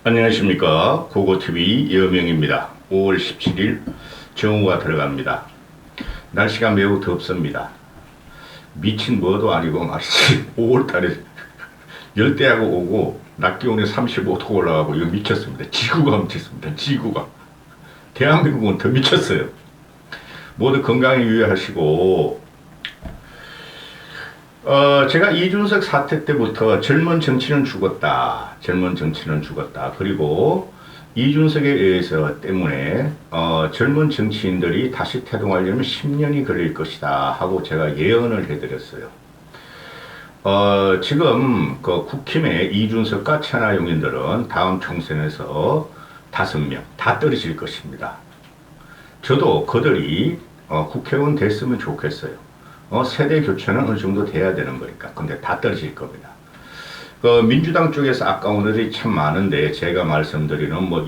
안녕하십니까. 고고TV 여명입니다. 5월 17일 정오가 들어갑니다. 날씨가 매우 덥습니다. 미친 뭐도 아니고 말이지 5월달에 열대야가 오고 낮 기온이 35도 올라가고 이거 미쳤습니다. 지구가 미쳤습니다. 지구가. 대한민국은 더 미쳤어요. 모두 건강에 유의하시고 제가 이준석 사태 때부터 젊은 정치는 죽었다. 젊은 정치는 죽었다. 그리고 이준석에 의해서 때문에 젊은 정치인들이 다시 태동하려면 10년이 걸릴 것이다 하고 제가 예언을 해드렸어요. 지금 그 국힘의 이준석과 천하용인들은 다음 총선에서 5명 다 떨어질 것입니다. 저도 그들이 국회의원 됐으면 좋겠어요. 세대 교체는 어느 정도 돼야 되는 거니까. 근데 다 떨어질 겁니다. 민주당 쪽에서 아까운 애들이 참 많은데, 제가 말씀드리는 뭐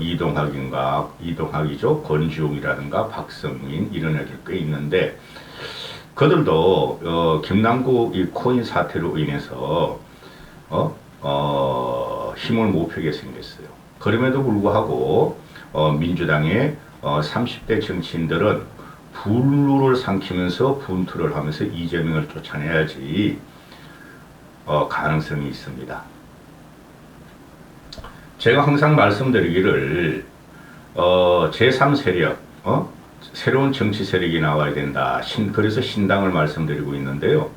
이동학이죠. 권지웅이라든가 박성민, 이런 애들 꽤 있는데, 그들도, 김남국 이 코인 사태로 인해서, 힘을 못 펴게 생겼어요. 그럼에도 불구하고, 민주당의 30대 정치인들은 분루를 삼키면서 분투를 하면서 이재명을 쫓아내야지 가능성이 있습니다. 제가 항상 말씀드리기를 제3세력 새로운 정치 세력이 나와야 된다. 그래서 신당을 말씀드리고 있는데요.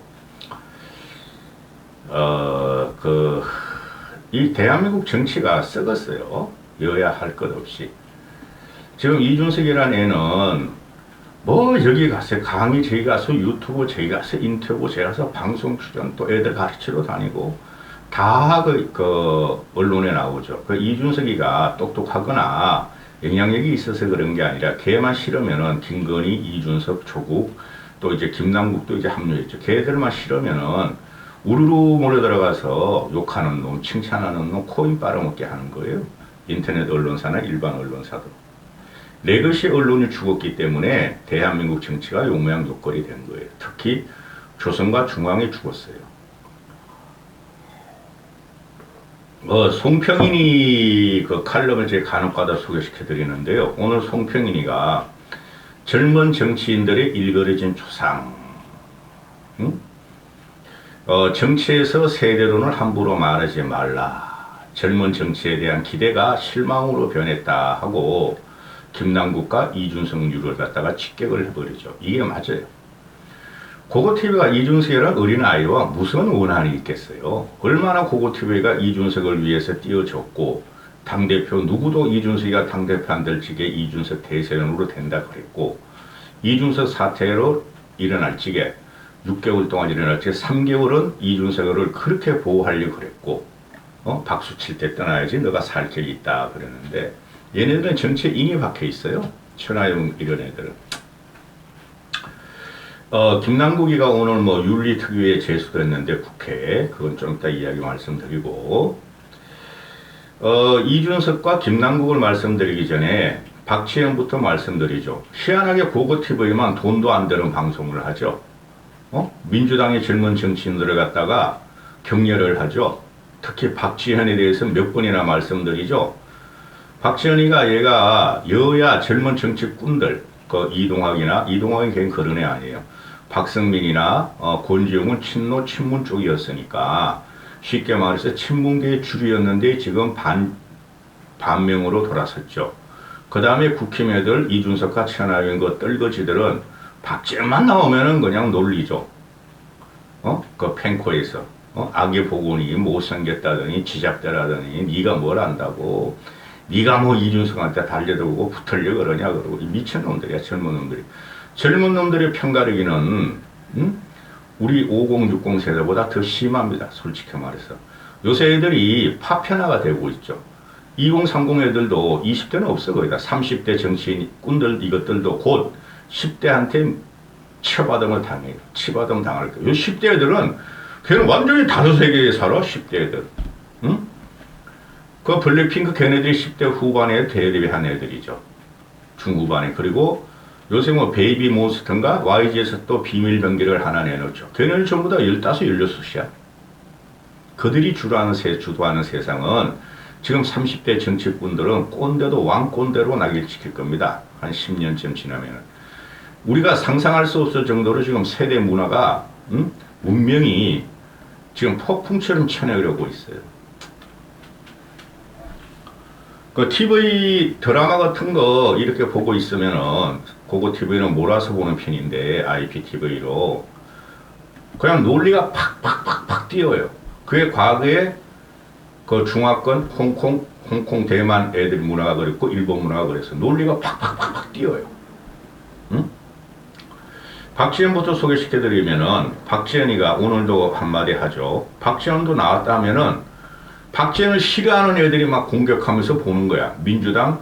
이 대한민국 정치가 썩었어요. 여야 할 것 없이. 지금 이준석이라는 애는 뭐 여기 가서 강의 저기 가서 유튜브 저기 가서 인터뷰 저기 가서 방송 출연 또 애들 가르치러 다니고 다 그 언론에 나오죠. 그 이준석이가 똑똑하거나 영향력이 있어서 그런 게 아니라 걔만 싫으면은 김건희, 이준석, 조국 또 이제 김남국도 이제 합류했죠. 걔들만 싫으면은 우르르 몰려 들어가서 욕하는 놈, 칭찬하는 놈, 코인 빨아먹게 하는 거예요. 인터넷 언론사나 일반 언론사도. 레거시 언론이 죽었기 때문에 대한민국 정치가 요모양요꼴이 된 거예요. 특히 조선과 중앙이 죽었어요. 송평인이 그 칼럼을 제가 간혹가다 소개시켜 드리는데요. 오늘 송평인이가 젊은 정치인들의 일그러진 초상, 정치에서 세대론을 함부로 말하지 말라. 젊은 정치에 대한 기대가 실망으로 변했다 하고 김남국과 이준석류를 갖다가 직격을 해버리죠. 이게 맞아요. 고고TV가 이준석이라는 어린아이와 무슨 원한이 있겠어요. 얼마나 고고TV가 이준석을 위해서 띄워줬고 당대표 누구도 이준석이가 당대표 안 될 적에 이준석 대세론으로 된다 그랬고 이준석 사태로 일어날 적에 6개월 동안 일어날 적에 3개월은 이준석을 그렇게 보호하려고 그랬고 박수 칠 때 떠나야지 너가 살 길이 있다 그러는데 얘네들은 정치에 인이 박혀 있어요. 천하용 이런 애들은. 김남국이가 오늘 뭐 윤리특위에 제소됐는데 국회에 그건 좀 이따 이야기 말씀드리고 이준석과 김남국을 말씀드리기 전에 박지현부터 말씀드리죠. 희한하게 고고TV만 돈도 안 되는 방송을 하죠. 민주당의 젊은 정치인들을 갖다가 격려를 하죠. 특히 박지현에 대해서 몇 번이나 말씀드리죠. 박지현이가 얘가 여야 젊은 정치꾼들, 그 이동학이 걔는 그런 애 아니에요. 박성민이나 권지웅은 친노 친문 쪽이었으니까 쉽게 말해서 친문계의 주류였는데 지금 반명으로 돌아섰죠. 그 다음에 국힘 애들 이준석과 천하용 그 떨거지들은 박지현만 나오면은 그냥 놀리죠. 그 펜코에서 악의 복원이 못생겼다더니 지잡대라더니 네가 뭘 안다고. 네가 뭐 이준석한테 달려들고 붙으려고 그러냐 그러고 미친놈들이야. 젊은 놈들이. 젊은 놈들의 편가르기는 우리 5060 세대보다 더 심합니다. 솔직히 말해서. 요새 애들이 파편화가 되고 있죠. 2030 애들도 20대는 없어 거의 다. 30대 정치인꾼들 이것들도 곧 10대한테 치받음을 당해요. 치받음 당할 거예요. 요 10대 애들은 걔는 완전히 다른 세계에 살아. 10대 애들. 그 블랙핑크 걔네들이 10대 후반에 데뷔한 애들이죠. 중후반에. 그리고 요새 뭐 베이비 몬스터인가 YG에서 또 비밀 병기를 하나 내놓죠. 걔네는 전부 다 15, 16이야. 그들이 주도하는 세상은 지금 30대 정치꾼들은 꼰대도 왕꼰대로 낙일 시킬 겁니다. 한 10년쯤 지나면은. 우리가 상상할 수 없을 정도로 지금 세대 문화가, 문명이 지금 폭풍처럼 쳐내려고 있어요. 그 TV 드라마 같은 거 이렇게 보고 있으면은, 그거 TV는 몰아서 보는 편인데, IPTV로. 그냥 논리가 팍팍팍팍 뛰어요. 그게 과거에 그 중화권, 홍콩, 대만 애들 문화가 그랬고, 일본 문화가 그랬어. 논리가 팍팍팍팍 뛰어요. 응? 박지원부터 소개시켜드리면은, 박지원이가 오늘도 한마디 하죠. 박지원도 나왔다 하면은, 박지원을 싫어하는 애들이 막 공격하면서 보는 거야. 민주당,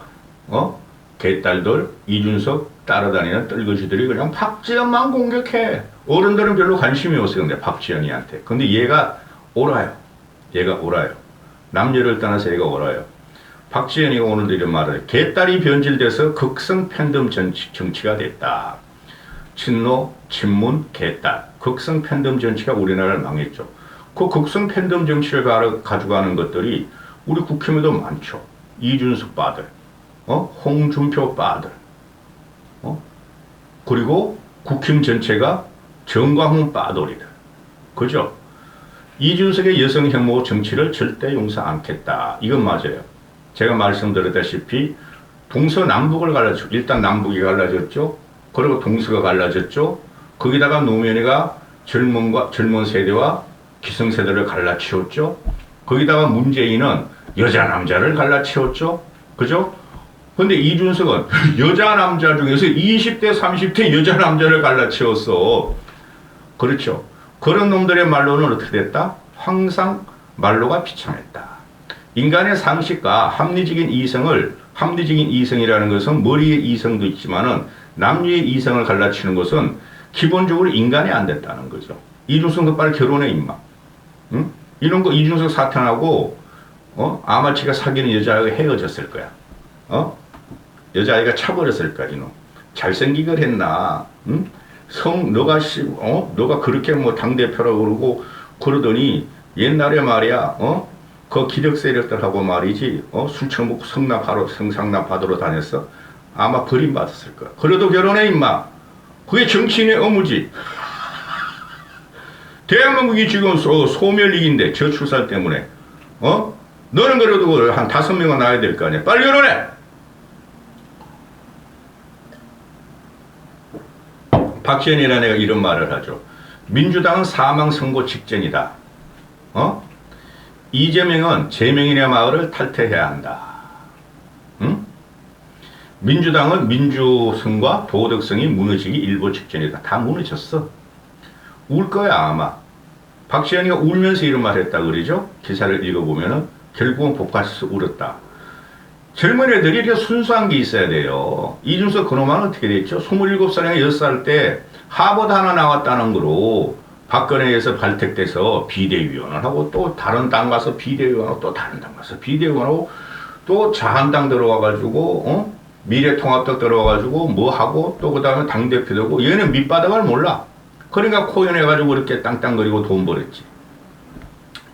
개딸들, 이준석 따라다니는 떨거지들이 그냥 박지원만 공격해. 어른들은 별로 관심이 없어요. 근데 박지원이한테. 근데 얘가 옳아요. 남녀를 떠나서 얘가 옳아요. 박지원이가 오늘도 이런 말을 해요. 개딸이 변질돼서 극성 팬덤 정치가 됐다. 친노, 친문, 개딸. 극성 팬덤 정치가 우리나라를 망했죠. 그 극성 팬덤 정치를 가져가는 것들이 우리 국회의원도 많죠. 이준석 빠들, 홍준표 빠들, 그리고 국힘 전체가 정광훈 빠돌이들. 그죠? 이준석의 여성 혐오 정치를 절대 용서 않겠다. 이건 맞아요. 제가 말씀드렸다시피 동서남북을 갈라졌죠. 일단 남북이 갈라졌죠. 그리고 동서가 갈라졌죠. 거기다가 노무현이가 젊은 세대와 기성세대를 갈라치웠죠. 거기다가 문재인은 여자 남자를 갈라치웠죠. 그죠? 근데 이준석은 여자 남자 중에서 20대 30대 여자 남자를 갈라치웠어. 그렇죠. 그런 놈들의 말로는 어떻게 됐다? 항상 말로가 비참했다. 인간의 상식과 합리적인 이성이라는 것은 머리의 이성도 있지만은 남녀의 이성을 갈라치는 것은 기본적으로 인간이 안 됐다는 거죠. 이준석도 빨리 결혼해 임마. 응? 이런 거 이준석 사탄하고 아마치가 사귀는 여자하고 헤어졌을 거야. 여자아이가 차버렸을 거야 이놈. 잘생기걸 했나? 응? 너가 그렇게 뭐 당대표라고 그러고 그러더니 옛날에 말이야, 그 기력 세력들하고 말이지, 술 처먹고 성상납 받으러 다녔어. 아마 버림받았을 거야. 그래도 결혼해, 임마. 그게 정치인의 의무지. 대한민국이 지금 소멸위기인데, 저출산 때문에, 너는 그래도 한 5명은 낳아야 될 거 아니야. 빨리 결혼해! 박지원이라는 애가 이런 말을 하죠. 민주당은 사망 선고 직전이다. 이재명은 재명인의 마을을 탈퇴해야 한다. 응? 민주당은 민주성과 도덕성이 무너지기 일보 직전이다. 다 무너졌어. 울 거야 아마. 박지원이가 울면서 이런 말 했다 그러죠. 기사를 읽어보면은 결국은 복가에서 울었다. 젊은 애들이 이렇게 순수한 게 있어야 돼요. 이준석 그놈은 어떻게 됐죠? 27살이나 6살 때 하버드 하나 나왔다는 거로 박근혜에서 발탁돼서 비대위원을 하고 또 다른 당 가서 비대위원하고 또 다른 당 가서 비대위원하고 또 자한당 들어와가지고 미래통합당 들어와가지고 뭐 하고 또 그 다음에 당대표 되고 얘는 밑바닥을 몰라. 그러니까 코인해가지고 이렇게 땅땅거리고 돈 벌었지.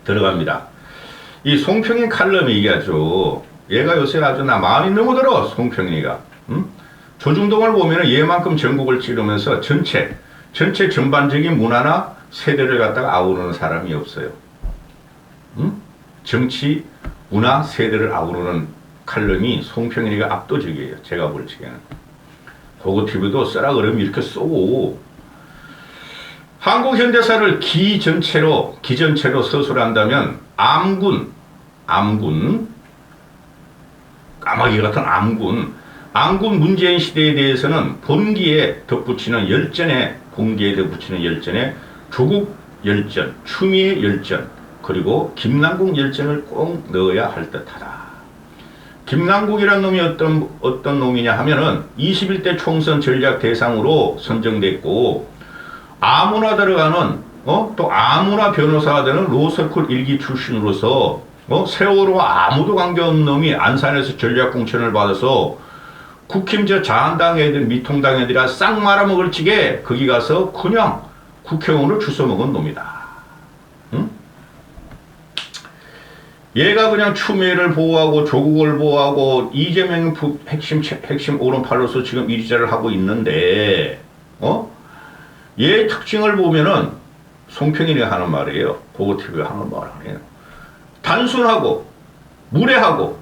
들어갑니다. 이 송평인 칼럼이 얘기하죠. 얘가 요새 아주 나 마음이 너무 들어. 송평이가. 조중동을 보면은 얘만큼 전국을 찌르면서 전체 전반적인 문화나 세대를 갖다가 아우르는 사람이 없어요. 정치, 문화, 세대를 아우르는 칼럼이 송평인이가 압도적이에요. 제가 볼 적에는. 고고TV도 쓰라 그러면 이렇게 쏘고 한국 현대사를 기전체로 서술한다면 암군 까마귀 같은 암군 문재인 시대에 대해서는 본기에 덧붙이는 열전에 조국 열전, 추미애 열전, 그리고 김남국 열전을 꼭 넣어야 할 듯하다. 김남국이라는 놈이 어떤 놈이냐 하면은 21대 총선 전략 대상으로 선정됐고 아무나 들어가는 또 아무나 변호사가 되는 로스쿨 일기 출신으로서 세월호와 아무도 관계없는 놈이 안산에서 전략공천을 받아서 국힘 자한당 애들 미통당 애들이라 싹 말아먹을 찌게 거기 가서 그냥 국회의원을 주워먹은 놈이다. 응? 얘가 그냥 추미애를 보호하고 조국을 보호하고 이재명 핵심 오른팔로서 지금 일자를 하고 있는데, 얘의 특징을 보면은 송평인이 하는 말이에요. 고고TV가 하는 말 아니에요. 단순하고 무례하고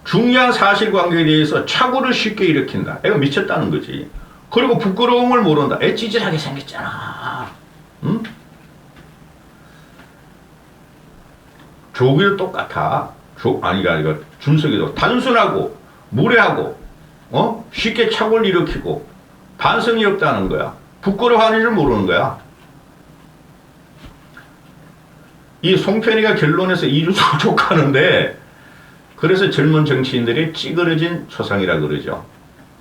중요한 사실관계에 대해서 착오를 쉽게 일으킨다. 애가 미쳤다는 거지. 그리고 부끄러움을 모른다. 애 찌질하게 생겼잖아. 응? 조국이도 똑같아. 아니가 준석이도 단순하고 무례하고 쉽게 착오를 일으키고 반성이 없다는 거야. 부끄러워하는 줄 모르는 거야. 이 송편이가 결론에서 이준석을 족하는데 그래서 젊은 정치인들이 찌그러진 초상이라 그러죠.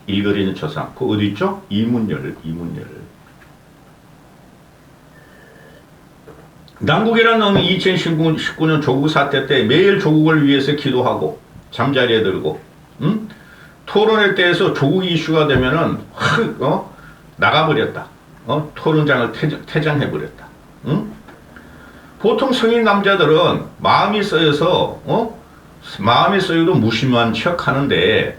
일그러진 초상. 그 어디 있죠? 이문열. 남국이라는 놈이 2019년 조국 사태 때 매일 조국을 위해서 기도하고 잠자리에 들고 토론회 때에서 조국 이슈가 되면은 나가버렸다. 토론장을 퇴장해버렸다. 보통 성인 남자들은 마음이 쓰여서 마음이 쓰여도 무심한 척 하는데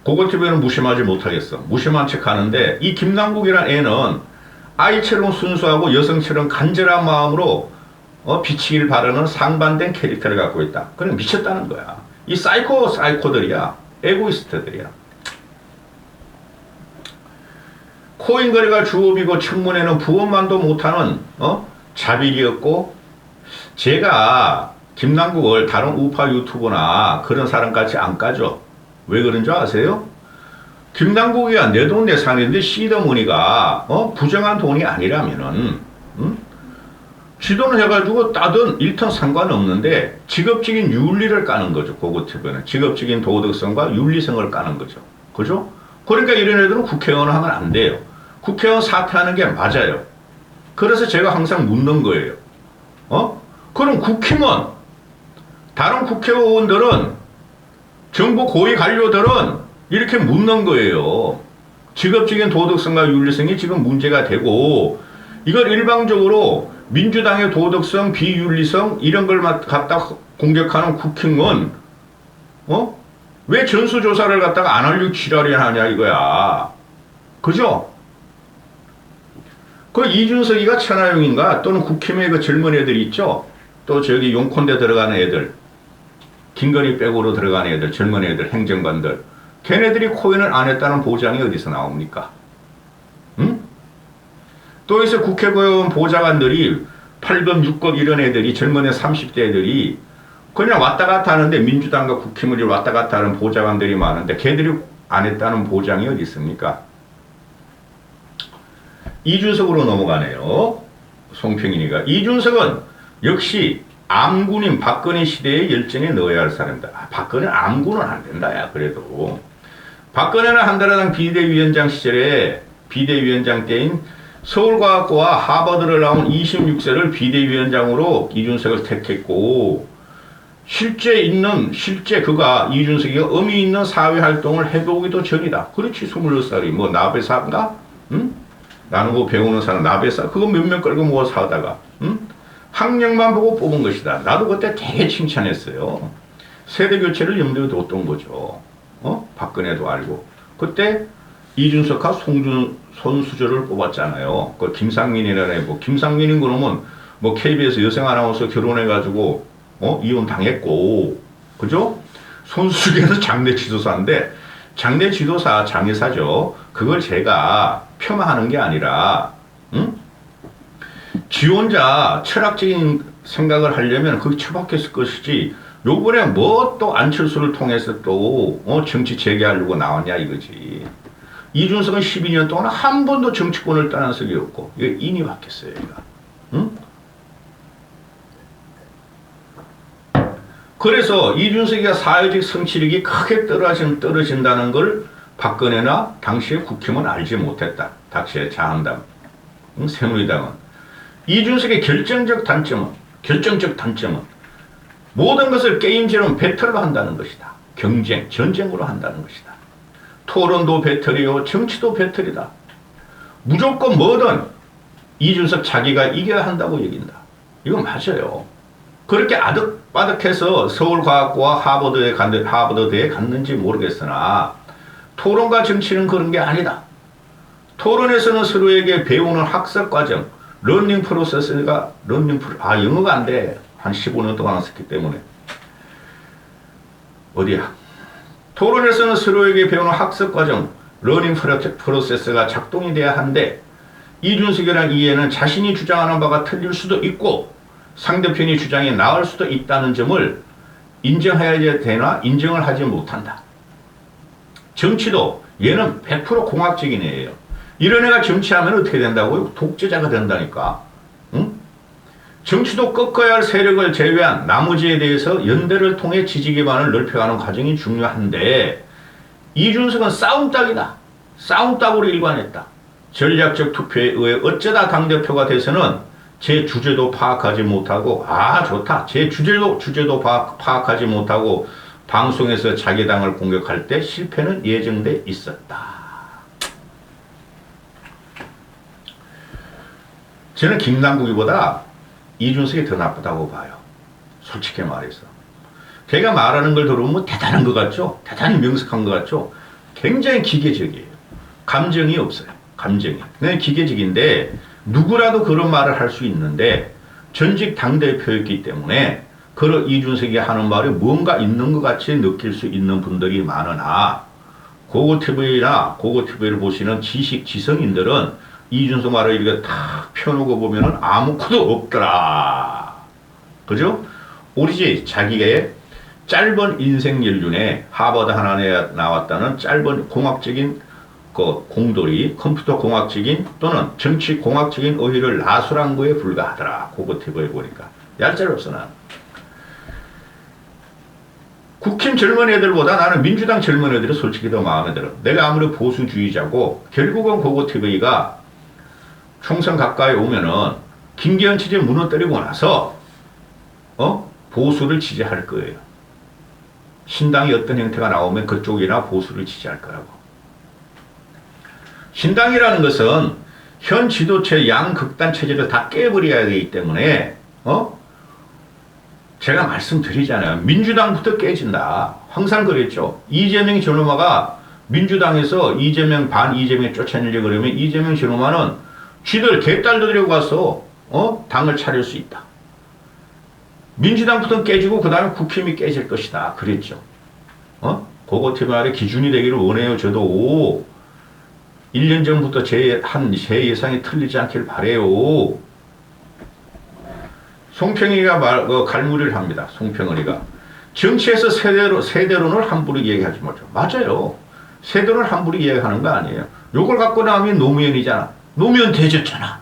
고고TV는 무심하지 못하겠어. 무심한 척 하는데 이 김남국이라는 애는 아이처럼 순수하고 여성처럼 간절한 마음으로 비치길 바라는 상반된 캐릭터를 갖고 있다. 그건 미쳤다는 거야. 이 사이코들이야. 에고이스트들이야. 코인거래가 주업이고 청문회는 부업만도 못하는 자비이었고 제가 김남국을 다른 우파 유튜버나 그런 사람같이 안 까죠. 왜 그런 줄 아세요? 김남국이가 내돈내산인데 시더머니가 부정한 돈이 아니라면은 지도는 해가지고 따든 일턴 상관없는데 직업적인 윤리를 까는 거죠. 고고TV는 직업적인 도덕성과 윤리성을 까는 거죠. 그죠? 그러니까 이런 애들은 국회의원 하면 안 돼요. 국회의원 사퇴하는 게 맞아요. 그래서 제가 항상 묻는 거예요. 그럼 국힘은 다른 국회의원들은 정부 고위 관료들은 이렇게 묻는 거예요. 직업적인 도덕성과 윤리성이 지금 문제가 되고 이걸 일방적으로 민주당의 도덕성, 비윤리성 이런 걸 갖다 공격하는 국힘은 왜 전수조사를 갖다가 안 하려고 지랄이 하냐 이거야. 그죠? 그 이준석이가 천하용인가 또는 국힘의 그 젊은 애들 있죠? 또 저기 용콘대 들어가는 애들 김건희 백으로 들어가는 애들 젊은 애들 행정관들 걔네들이 코인을 안 했다는 보장이 어디서 나옵니까? 응? 또 있어 국회의원 보좌관들이 8급, 6급 이런 애들이 젊은 애 30대 애들이 그냥 왔다 갔다 하는데 민주당과 국힘을 왔다 갔다 하는 보좌관들이 많은데 걔들이 안 했다는 보장이 어디 있습니까? 이준석으로 넘어가네요. 송평인이가. 이준석은 역시 암군인 박근혜 시대의 열정에 넣어야 할 사람이다. 박근혜는 암군은 안 된다. 야 그래도. 박근혜는 한나라당 비대위원장 시절에 비대위원장 때인 서울과학고와 하버드를 나온 26세를 비대위원장으로 이준석을 택했고 실제 그가 이준석이가 의미 있는 사회활동을 해보기도 전이다. 그렇지 26살이 뭐 나베사인가? 응? 나는 뭐 배우는 사람 나베사 그거 몇명 끌고 모아 사다가 응? 학력만 보고 뽑은 것이다. 나도 그때 되게 칭찬했어요. 세대교체를 염두에 뒀던 거죠. 박근혜도 알고. 그때 이준석과 손수저를 뽑았잖아요. 그 김상민이라는 애, 김상민인 그러면 뭐 KBS 여성 아나운서 결혼해가지고, 이혼 당했고, 그죠? 손수저는 장례 지도사인데, 장례 지도사, 장례사죠. 그걸 제가 폄하하는 게 아니라, 응? 지 혼자 철학적인 생각을 하려면 그게 처박혔을 것이지 요번에 뭐 또 안철수를 통해서 또 정치 재개하려고 나왔냐 이거지. 이준석은 12년 동안 한 번도 정치권을 떠난 적이 없고 이게 인이 바뀌었어요. 얘가. 응? 그래서 이준석이가 사회적 성취력이 크게 떨어진다는 걸 박근혜나 당시의 국힘은 알지 못했다. 당시의 자한당, 새누리당은. 이준석의 결정적 단점은 모든 것을 게임처럼 배틀로 한다는 것이다. 경쟁, 전쟁으로 한다는 것이다. 토론도 배틀이요, 정치도 배틀이다. 무조건 뭐든 이준석 자기가 이겨야 한다고 얘긴다. 이건 맞아요. 그렇게 빠득해서 서울과학고와 하버드대에 갔는지 모르겠으나 토론과 정치는 그런 게 아니다. 토론에서는 서로에게 배우는 학습 과정, 러닝 프로세스가 영어가 안 돼. 한 15년 동안 했기 때문에. 어디야? 토론에서는 서로에게 배우는 학습 과정, 러닝 프로세스가 작동이 돼야 한데 이준석이란 이해는 자신이 주장하는 바가 틀릴 수도 있고 상대편이 주장이 나을 수도 있다는 점을 인정해야 되나 인정을 하지 못한다. 정치도 얘는 100% 공학적인 애예요. 이런 애가 정치하면 어떻게 된다고요? 독재자가 된다니까. 응? 정치도 꺾어야 할 세력을 제외한 나머지에 대해서 연대를 통해 지지 기반을 넓혀가는 과정이 중요한데 이준석은 싸움닭이다. 싸움닭으로 일관했다. 전략적 투표에 의해 어쩌다 당대표가 돼서는 제 주제도 파악하지 못하고 좋다. 제 주제도 파악하지 못하고 방송에서 자기 당을 공격할 때 실패는 예정돼 있었다. 저는 김남국이보다 이준석이 더 나쁘다고 봐요. 솔직히 말해서. 걔가 말하는 걸 들어보면 대단한 것 같죠? 대단히 명석한 것 같죠? 굉장히 기계적이에요. 감정이 없어요. 감정이. 그냥 기계적인데 누구라도 그런 말을 할 수 있는데 전직 당대표였기 때문에 그런 이준석이 하는 말이 뭔가 있는 것 같이 느낄 수 있는 분들이 많으나 고고TV를 보시는 지성인들은 이준석 말을 이렇게 탁 펴놓고 보면은 아무것도 없더라. 그죠? 오리지 자기의 짧은 인생 연륜에 하버드 하나에 나왔다는 짧은 공학적인 공돌이 컴퓨터 공학적인 또는 정치 공학적인 어휘를 나술한 거에 불과하더라. 고고TV에 보니까. 얄짤없어 난. 국힘 젊은 애들보다 나는 민주당 젊은 애들이 솔직히 더 마음에 들어. 내가 아무리 보수주의자고 결국은 고고TV가 총선 가까이 오면은 김기현 체제 무너뜨리고 나서 보수를 지지할 거예요. 신당이 어떤 형태가 나오면 그쪽이나 보수를 지지할 거라고. 신당이라는 것은 현 지도체 양극단 체제를 다 깨버려야 되기 때문에 제가 말씀드리잖아요. 민주당부터 깨진다. 항상 그랬죠. 이재명이 저놈아가 민주당에서 반 이재명에 쫓아내려고 그러면 이재명 저놈아는 쥐들 개딸도 데리고 가서 당을 차릴 수 있다. 민주당부터 깨지고 그 다음에 국힘이 깨질 것이다. 그랬죠. 고고TV 말에 기준이 되기를 원해요. 저도 1년 전부터 제 예상이 틀리지 않길 바래요. 송평이가 갈무리를 합니다. 송평이가. 정치에서 세대론을 함부로 얘기하지 못해요. 맞아요. 세대론을 함부로 얘기하는 거 아니에요. 요걸 갖고 나오면 노무현이잖아. 노무현 대졌잖아.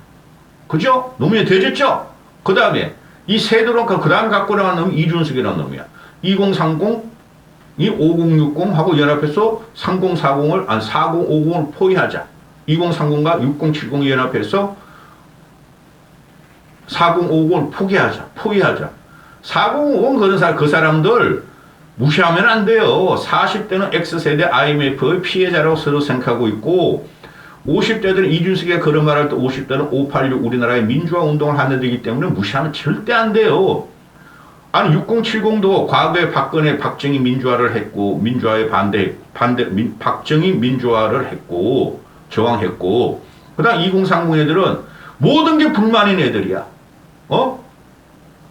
그죠? 노무현 대졌죠? 그 다음에 이 세대론 그 다음 갖고 나온 놈이 이준석이라는 놈이야. 2030, 이 5060하고 연합해서 4050을 포위하자. 2030과 6070 연합해서 4050을 포위하자. 4050 그런 그 사람들 무시하면 안 돼요. 40대는 X세대 IMF의 피해자라고 서로 생각하고 있고 50대들은 이준석이 그런 말할 때 50대는 586 우리나라의 민주화 운동을 하는 데이기 때문에 무시하면 절대 안 돼요. 아니 6070도 과거에 박정희 민주화를 했고 민주화에 박정희 민주화를 했고 저항했고 그다음 2030 애들은 모든 게 불만인 애들이야.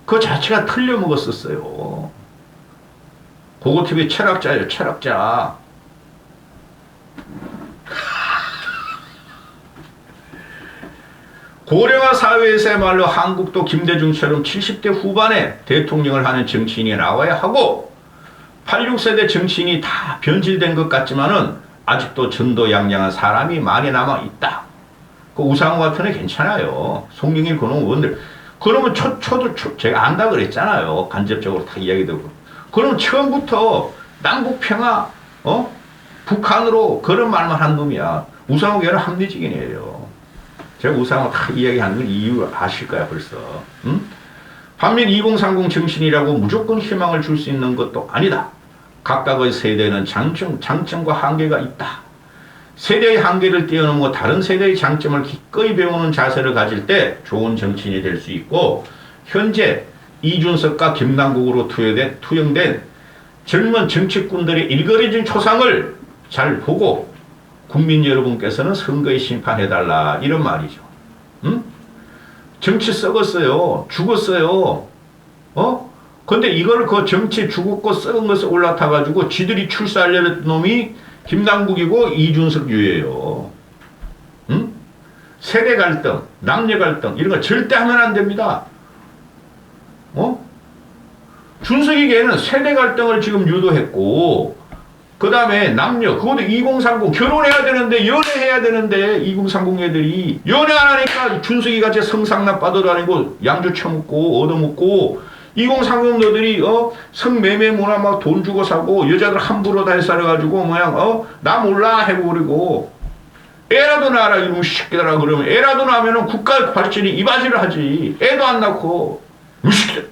그 자체가 틀려먹었었어요. 고고TV 철학자예요. 철학자. 고령화 사회에서야말로 한국도 김대중처럼 70대 후반에 대통령을 하는 정치인이 나와야 하고 86세대 정치인이 다 변질된 것 같지만은 아직도 전도양양한 사람이 많이 남아있다. 그 우상호 같은 애 괜찮아요. 송영길 그놈 원들. 그러면 제가 안다 그랬잖아요. 간접적으로 다 이야기 듣고. 그럼 처음부터 남북평화, 북한으로 그런 말만 한 놈이야. 우상호 걔는 합리적인이에요. 제가 우상호 다 이야기하는 건 이유 아실 거야 벌써. 응? 반면 2030 정신이라고 무조건 희망을 줄 수 있는 것도 아니다. 각각의 세대는 장점과 한계가 있다. 세대의 한계를 뛰어넘어 다른 세대의 장점을 기꺼이 배우는 자세를 가질 때 좋은 정치인이 될 수 있고 현재 이준석과 김남국으로 투영된 젊은 정치꾼들의 일거리진 초상을 잘 보고 국민 여러분께서는 선거에 심판해달라 이런 말이죠. 응? 정치 썩었어요. 죽었어요. 근데 이걸 그 정치 죽었고 썩은 것을 올라타가지고 지들이 출사하려는 놈이 김남국이고 이준석 유예요. 응? 세대 갈등, 남녀 갈등 이런 거 절대 하면 안 됩니다. 준석이계는 세대 갈등을 지금 유도했고 그 다음에 남녀 그것도 2030 결혼해야 되는데 연애해야 되는데 2030 애들이 연애 안 하니까 준석이 같이 성상납 받아다니고 양주 처먹고 얻어먹고 2030 너들이 성매매 문화 막 돈 주고 사고 여자들 함부로 다 해싸려가지고 나 몰라 해버리고 애라도 낳아라 이놈 새끼들아 그러면 애라도 낳으면 국가 발전이 이바지를 하지 애도 안 낳고 무식들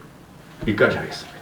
여기까지 하겠습니다.